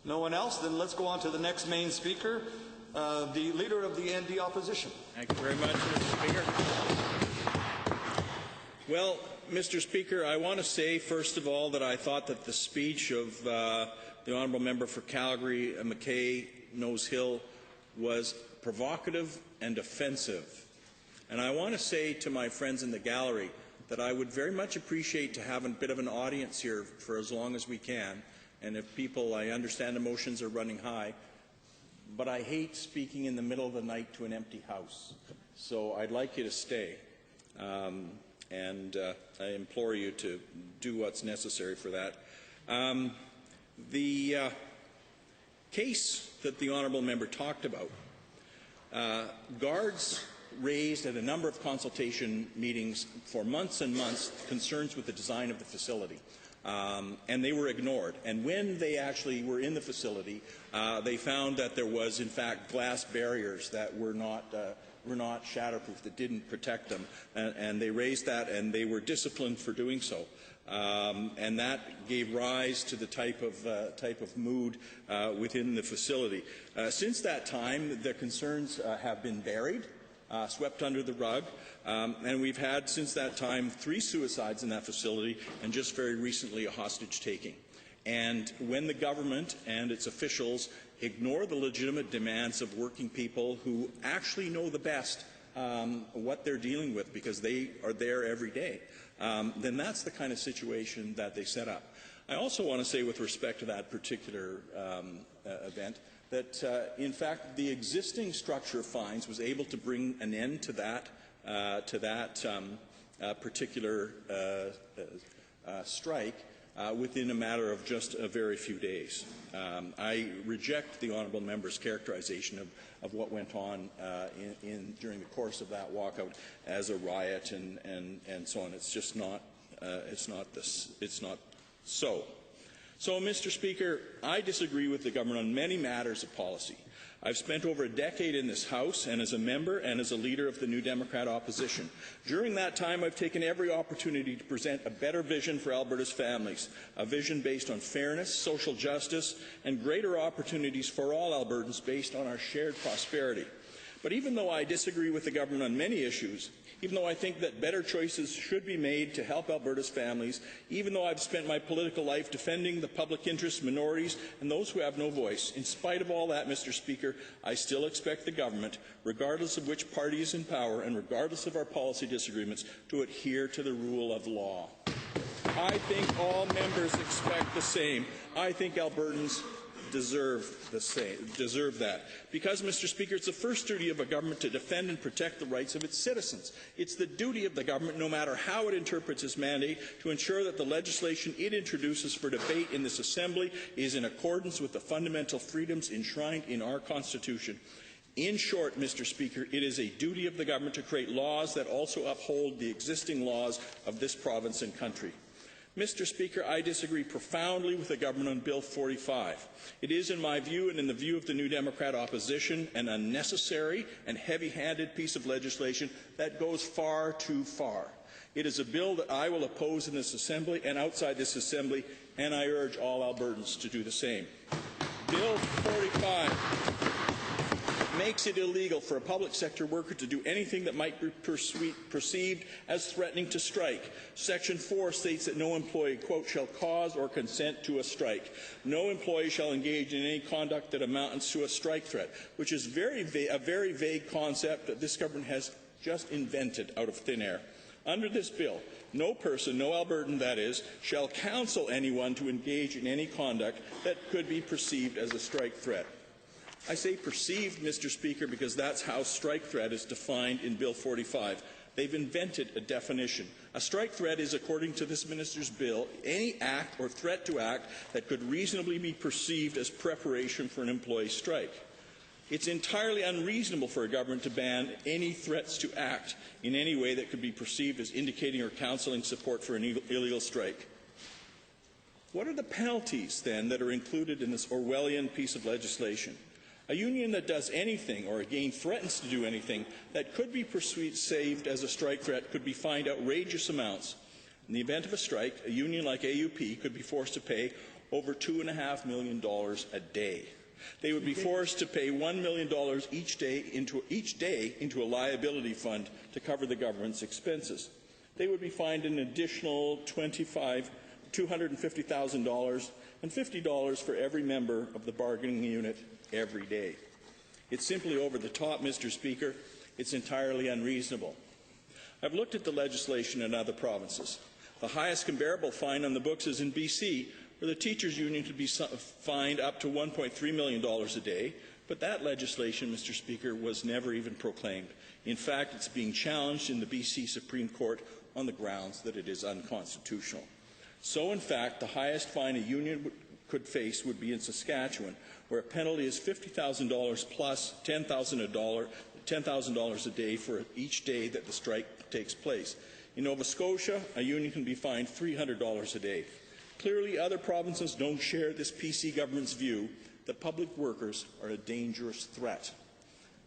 No one else? Then let's go on to the next main speaker, the Leader of the ND Opposition. Thank you very much, Mr. Speaker. Well, Mr. Speaker, I want to say, first of all, that I thought that the speech of the Honourable Member for Calgary, Nose Hill, was provocative and offensive. And I want to say to my friends in the gallery that I would very much appreciate to have a bit of an audience here for as long as we can. And if people, I understand emotions are running high, but I hate speaking in the middle of the night to an empty house. So I'd like you to stay. And I implore you to do what's necessary for that. The case that the Honourable Member talked about, guards raised at a number of consultation meetings for months and months concerns with the design of the facility. And they were ignored. And when they actually were in the facility, they found that there was, in fact, glass barriers that were not shatterproof, that didn't protect them. And they raised that, and they were disciplined for doing so. And that gave rise to the type of mood within the facility. Since that time, the concerns have been buried, swept under the rug, and we've had, since that time, 3 suicides in that facility, and just very recently a hostage-taking. And when the government and its officials ignore the legitimate demands of working people who actually know the best what they're dealing with because they are there every day, then that's the kind of situation that they set up. I also want to say, with respect to that particular event, that in fact the existing structure of fines was able to bring an end to that particular strike within a matter of just a very few days. I reject the Honourable Member's characterization of what went on during the course of that walkout as a riot and so on. It's just not. It's not so. So, Mr. Speaker, I disagree with the government on many matters of policy. I've spent over a decade in this House, and as a member and as a leader of the New Democrat opposition. During that time, I've taken every opportunity to present a better vision for Alberta's families, a vision based on fairness, social justice, and greater opportunities for all Albertans based on our shared prosperity. But even though I disagree with the government on many issues, even though I think that better choices should be made to help Alberta's families, even though I've spent my political life defending the public interest, minorities, and those who have no voice, in spite of all that, Mr. Speaker, I still expect the government, regardless of which party is in power and regardless of our policy disagreements, to adhere to the rule of law. I think all members expect the same. I think Albertans deserve that. Because, Mr. Speaker, it's the first duty of a government to defend and protect the rights of its citizens. It's the duty of the government, no matter how it interprets its mandate, to ensure that the legislation it introduces for debate in this Assembly is in accordance with the fundamental freedoms enshrined in our Constitution. In short, Mr. Speaker, it is a duty of the government to create laws that also uphold the existing laws of this province and country. Mr. Speaker, I disagree profoundly with the government on Bill 45. It is, in my view and in the view of the New Democrat opposition, an unnecessary and heavy-handed piece of legislation that goes far too far. It is a bill that I will oppose in this Assembly and outside this Assembly, and I urge all Albertans to do the same. Bill 45 makes it illegal for a public sector worker to do anything that might be perceived as threatening to strike. Section 4 states that no employee, quote, shall cause or consent to a strike. No employee shall engage in any conduct that amounts to a strike threat, which is a very vague concept that this government has just invented out of thin air. Under this bill, no person, no Albertan that is, shall counsel anyone to engage in any conduct that could be perceived as a strike threat. I say perceived, Mr. Speaker, because that's how strike threat is defined in Bill 45. They've invented a definition. A strike threat is, according to this minister's bill, any act or threat to act that could reasonably be perceived as preparation for an employee strike. It's entirely unreasonable for a government to ban any threats to act in any way that could be perceived as indicating or counseling support for an illegal strike. What are the penalties, then, that are included in this Orwellian piece of legislation? A union that does anything, or again threatens to do anything, that could be perceived as a strike threat could be fined outrageous amounts. In the event of a strike, a union like AUP could be forced to pay over $2.5 million a day. They would be forced to pay $1 million each day into a liability fund to cover the government's expenses. They would be fined an additional $250,000 and $50 for every member of the bargaining unit every day. It's simply over the top, Mr. Speaker. It's entirely unreasonable. I've looked at the legislation in other provinces. The highest comparable fine on the books is in BC, where the teachers' union could be fined up to $1.3 million a day, but that legislation, Mr. Speaker, was never even proclaimed. In fact, it's being challenged in the BC Supreme Court on the grounds that it is unconstitutional. So, in fact, the highest fine a union could face would be in Saskatchewan, where a penalty is $50,000 plus $10,000 a day for each day that the strike takes place. In Nova Scotia, a union can be fined $300 a day. Clearly, other provinces don't share this PC government's view that public workers are a dangerous threat.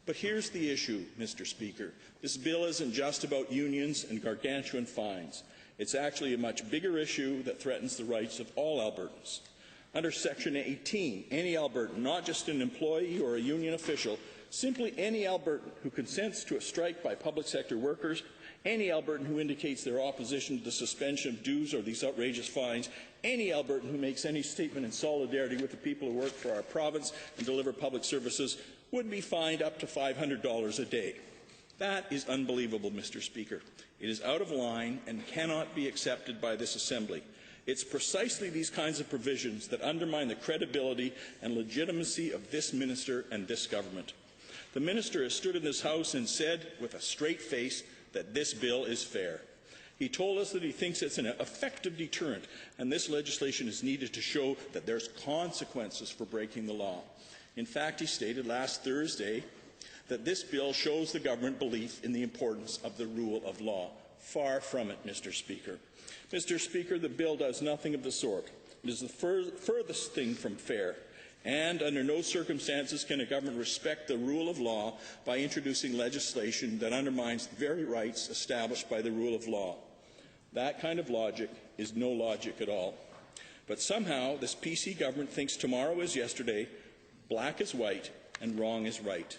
But here's the issue, Mr. Speaker. This bill isn't just about unions and gargantuan fines. It's actually a much bigger issue that threatens the rights of all Albertans. Under Section 18, any Albertan, not just an employee or a union official, simply any Albertan who consents to a strike by public sector workers, any Albertan who indicates their opposition to the suspension of dues or these outrageous fines, any Albertan who makes any statement in solidarity with the people who work for our province and deliver public services would be fined up to $500 a day. That is unbelievable, Mr. Speaker. It is out of line and cannot be accepted by this Assembly. It's precisely these kinds of provisions that undermine the credibility and legitimacy of this minister and this government. The minister has stood in this House and said with a straight face that this bill is fair. He told us that he thinks it's an effective deterrent, and this legislation is needed to show that there's consequences for breaking the law. In fact, he stated last Thursday that this bill shows the government belief in the importance of the rule of law. Far from it, Mr. Speaker. Mr. Speaker, the bill does nothing of the sort. It is the furthest thing from fair. And under no circumstances can a government respect the rule of law by introducing legislation that undermines the very rights established by the rule of law. That kind of logic is no logic at all. But somehow this PC government thinks tomorrow is yesterday, black is white, and wrong is right.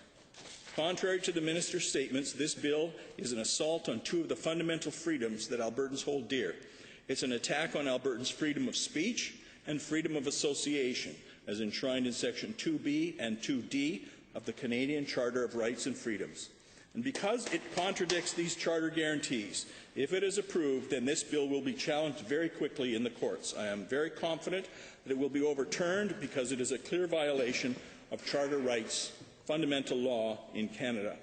Contrary to the minister's statements, this bill is an assault on two of the fundamental freedoms that Albertans hold dear. It's an attack on Albertans' freedom of speech and freedom of association, as enshrined in Section 2B and 2D of the Canadian Charter of Rights and Freedoms. And because it contradicts these charter guarantees, if it is approved, then this bill will be challenged very quickly in the courts. I am very confident that it will be overturned because it is a clear violation of charter rights, fundamental law in Canada.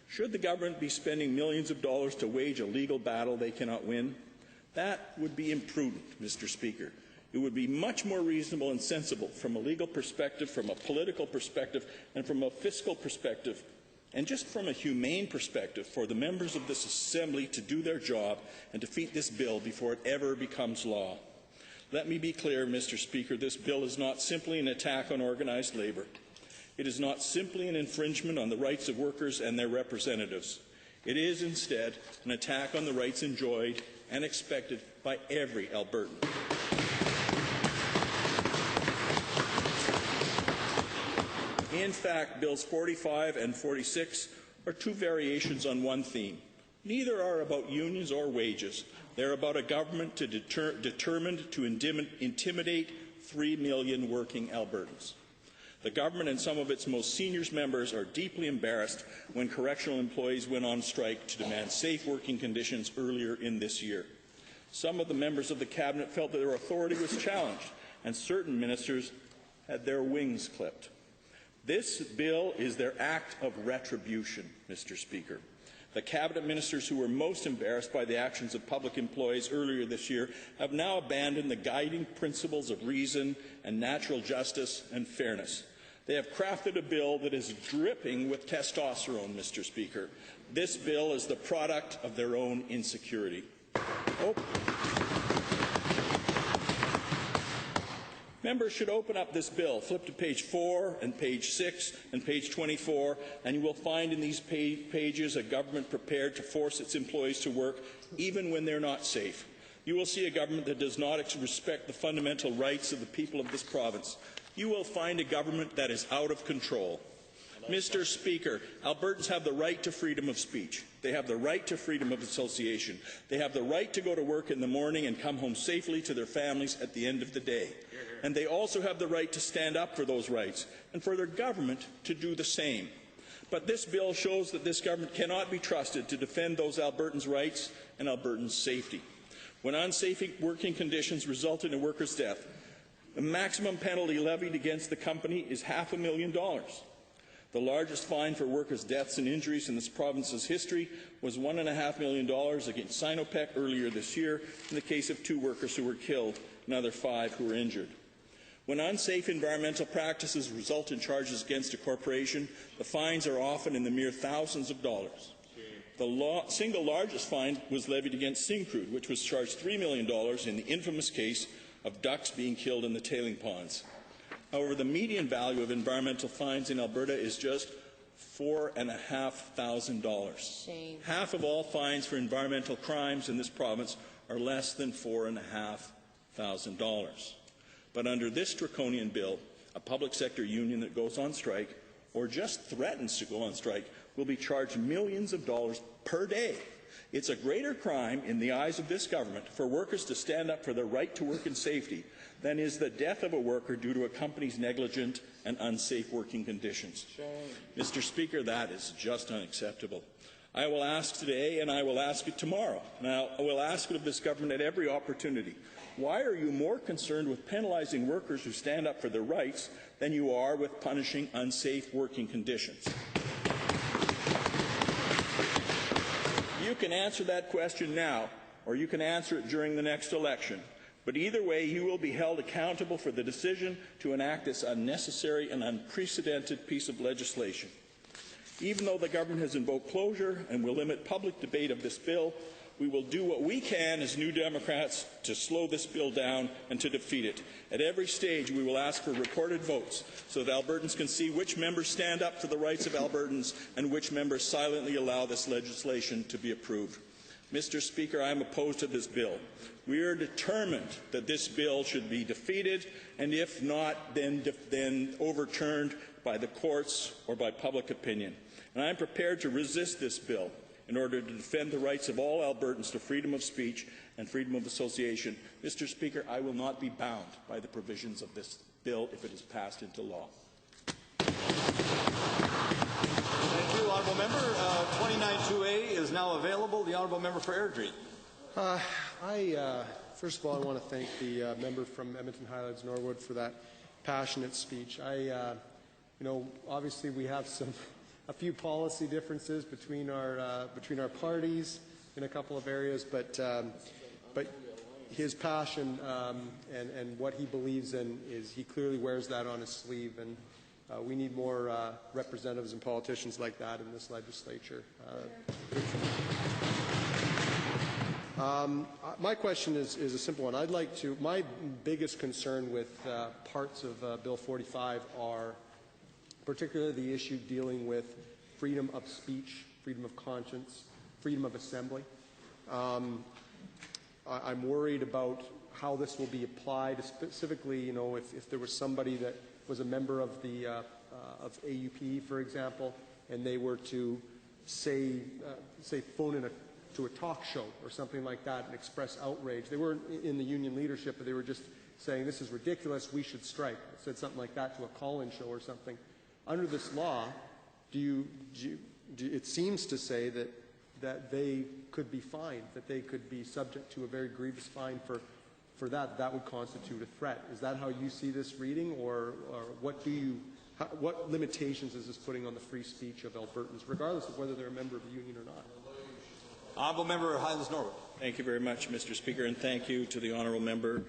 Should the government be spending millions of dollars to wage a legal battle they cannot win? That would be imprudent, Mr. Speaker. It would be much more reasonable and sensible from a legal perspective, from a political perspective, and from a fiscal perspective, and just from a humane perspective for the members of this Assembly to do their job and defeat this bill before it ever becomes law. Let me be clear, Mr. Speaker, this bill is not simply an attack on organized labour. It is not simply an infringement on the rights of workers and their representatives. It is instead an attack on the rights enjoyed and expected by every Albertan. In fact, Bills 45 and 46 are two variations on one theme. Neither are about unions or wages. They're about a government determined to intimidate 3 million working Albertans. The government and some of its most senior members are deeply embarrassed when correctional employees went on strike to demand safe working conditions earlier in this year. Some of the members of the Cabinet felt that their authority was challenged, and certain ministers had their wings clipped. This bill is their act of retribution, Mr. Speaker. The Cabinet ministers who were most embarrassed by the actions of public employees earlier this year have now abandoned the guiding principles of reason and natural justice and fairness. They have crafted a bill that is dripping with testosterone, Mr. Speaker. This bill is the product of their own insecurity. Members should open up this bill, flip to page 4 and page 6 and page 24, and you will find in these pages a government prepared to force its employees to work even when they're not safe. You will see a government that does not respect the fundamental rights of the people of this province. You will find a government that is out of control. Mr. Speaker, Albertans have the right to freedom of speech. They have the right to freedom of association. They have the right to go to work in the morning and come home safely to their families at the end of the day. And they also have the right to stand up for those rights and for their government to do the same. But this bill shows that this government cannot be trusted to defend those Albertans' rights and Albertans' safety. When unsafe working conditions result in a worker's death, the maximum penalty levied against the company is $500,000. The largest fine for workers' deaths and injuries in this province's history was $1.5 million against Sinopec earlier this year in the case of 2 workers who were killed and another 5 who were injured. When unsafe environmental practices result in charges against a corporation, the fines are often in the mere thousands of dollars. The single largest fine was levied against Syncrude, which was charged $3 million in the infamous case of ducks being killed in the tailing ponds. However, the median value of environmental fines in Alberta is just $4,500. Half of all fines for environmental crimes in this province are less than $4,500. But under this draconian bill, a public sector union that goes on strike or just threatens to go on strike will be charged millions of dollars per day. It's a greater crime in the eyes of this government for workers to stand up for their right to work in safety than is the death of a worker due to a company's negligent and unsafe working conditions. Mr. Speaker, that is just unacceptable. I will ask today, and I will ask it tomorrow, and I will ask it of this government at every opportunity. Why are you more concerned with penalizing workers who stand up for their rights than you are with punishing unsafe working conditions? You can answer that question now, or you can answer it during the next election. But either way, you will be held accountable for the decision to enact this unnecessary and unprecedented piece of legislation. Even though the government has invoked closure and will limit public debate of this bill, we will do what we can as New Democrats to slow this bill down and to defeat it. At every stage, we will ask for recorded votes so that Albertans can see which members stand up for the rights of Albertans and which members silently allow this legislation to be approved. Mr. Speaker, I am opposed to this bill. We are determined that this bill should be defeated, and if not, then overturned by the courts or by public opinion. And I am prepared to resist this bill in order to defend the rights of all Albertans to freedom of speech and freedom of association. Mr. Speaker, I will not be bound by the provisions of this bill if it is passed into law. Thank you, Honourable Member. 29-2A is now available. The Honourable Member for Airdrie. First of all, I want to thank the member from Edmonton Highlands Norwood for that passionate speech. Obviously we have a few policy differences between our parties in a couple of areas, but his passion and what he believes in he clearly wears that on his sleeve, and we need more representatives and politicians like that in this legislature. My question is a simple one. My biggest concern with parts of Bill 45 are particularly the issue dealing with freedom of speech, freedom of conscience, freedom of assembly. I'm worried about how this will be applied, specifically, if there was somebody that was a member of the of AUP, for example, and they were to say phone in to a talk show or something like that and express outrage. They weren't in the union leadership, but they were just saying, this is ridiculous, we should strike. Said something like that to a call-in show or something. Under this law, it seems to say that they could be fined, that they could be subject to a very grievous fine for that. That would constitute a threat. Is that how you see this reading, or what limitations is this putting on the free speech of Albertans, regardless of whether they're a member of the union or not? Honourable Member Highlands Norwood. Thank you very much, Mr. Speaker, and thank you to the Honourable Member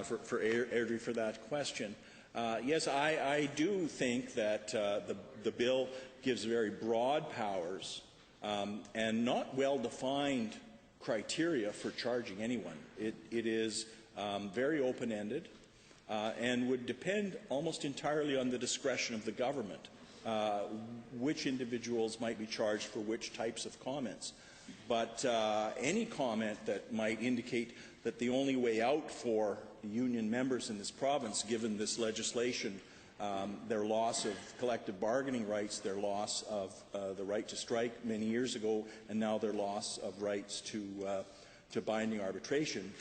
for Airdrie for that question. Yes, I do think that the bill gives very broad powers and not well-defined criteria for charging anyone. It is very open-ended and would depend almost entirely on the discretion of the government which individuals might be charged for which types of comments. But any comment that might indicate that the only way out for union members in this province, given this legislation, their loss of collective bargaining rights, their loss of the right to strike many years ago, and now their loss of rights to binding arbitration,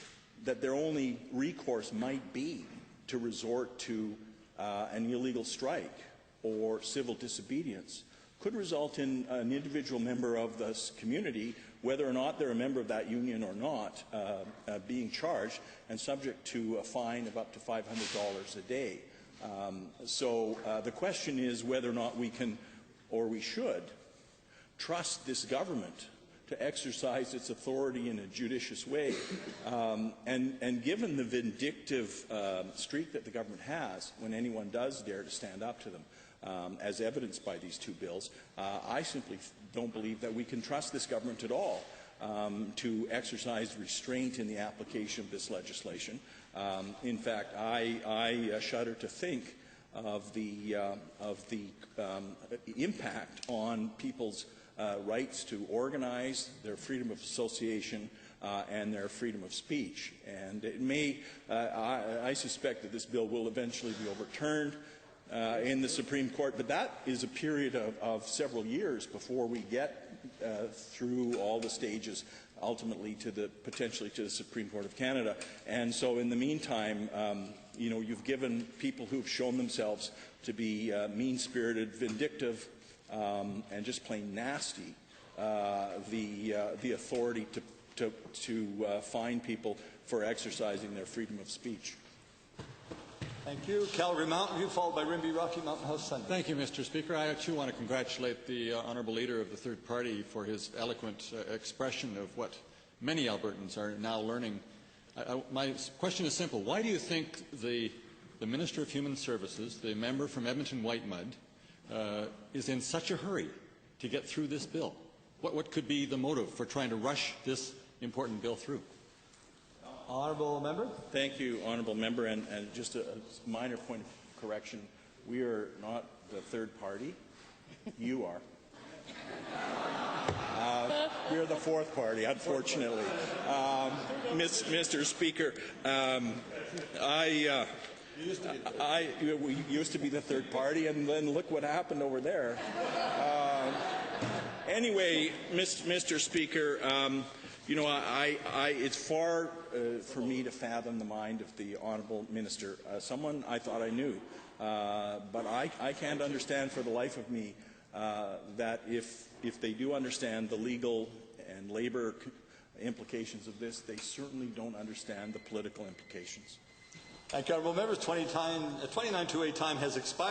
that their only recourse might be to resort to an illegal strike or civil disobedience, could result in an individual member of this community, whether or not they're a member of that union or not, being charged and subject to a fine of up to $500 a day. So the question is whether or not we can, or we should, trust this government to exercise its authority in a judicious way. And given the vindictive streak that the government has when anyone does dare to stand up to them, as evidenced by these two bills, I simply don't believe that we can trust this government at all to exercise restraint in the application of this legislation. In fact, I shudder to think of the impact on people's rights to organize, their freedom of association, and their freedom of speech. And it may, I suspect that this bill will eventually be overturned in the Supreme Court, but that is a period of several years before we get through all the stages ultimately to potentially to the Supreme Court of Canada. And so in the meantime, you know, you've given people who've shown themselves to be mean-spirited, vindictive, and just plain nasty the authority to fine people for exercising their freedom of speech. Thank you. Calgary Mountain View, followed by Rimbey Rocky Mountain House Sunday. Thank you, Mr. Speaker. I too want to congratulate the Honourable Leader of the Third Party for his eloquent expression of what many Albertans are now learning. My question is simple. Why do you think the Minister of Human Services, the member from Edmonton-Whitemud, is in such a hurry to get through this bill? What could be the motive for trying to rush this important bill through? Honourable Member. Thank you, Honourable Member. And just a minor point of correction. We are not the third party. You are. We are the fourth party, unfortunately. Mr. Speaker, we used to be the third party, and then look what happened over there. Anyway, Mr. Speaker, you know, it's far for me to fathom the mind of the Honourable Minister, someone I thought I knew. But I can't understand for the life of me that if they do understand the legal and labour implications of this, they certainly don't understand the political implications. Thank you, Honourable Members. 29-2A time has expired.